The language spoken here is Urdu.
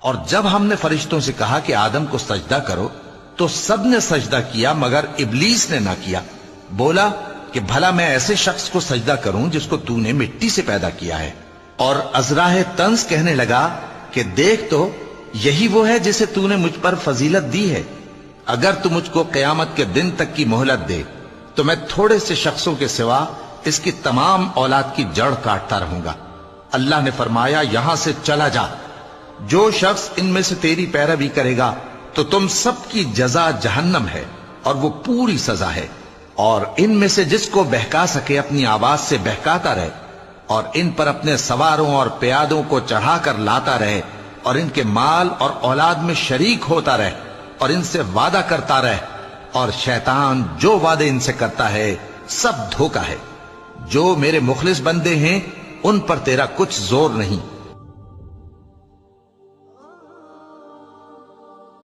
اور جب ہم نے فرشتوں سے کہا کہ آدم کو سجدہ کرو تو سب نے سجدہ کیا مگر ابلیس نے نہ کیا. بولا کہ بھلا میں ایسے شخص کو سجدہ کروں جس کو تو نے مٹی سے پیدا کیا ہے. اور ازراہ طنز کہنے لگا کہ دیکھ تو یہی وہ ہے جسے تو نے مجھ پر فضیلت دی ہے. اگر تو مجھ کو قیامت کے دن تک کی مہلت دے تو میں تھوڑے سے شخصوں کے سوا اس کی تمام اولاد کی جڑ کاٹتا رہوں گا. اللہ نے فرمایا یہاں سے چلا جا. جو شخص ان میں سے تیری پیروی کرے گا تو تم سب کی جزا جہنم ہے اور وہ پوری سزا ہے. اور ان میں سے جس کو بہکا سکے اپنی آواز سے بہکاتا رہے اور ان پر اپنے سواروں اور پیادوں کو چڑھا کر لاتا رہے اور ان کے مال اور اولاد میں شریک ہوتا رہے اور ان سے وعدہ کرتا رہے. اور شیطان جو وعدے ان سے کرتا ہے سب دھوکا ہے. جو میرے مخلص بندے ہیں ان پر تیرا کچھ زور نہیں.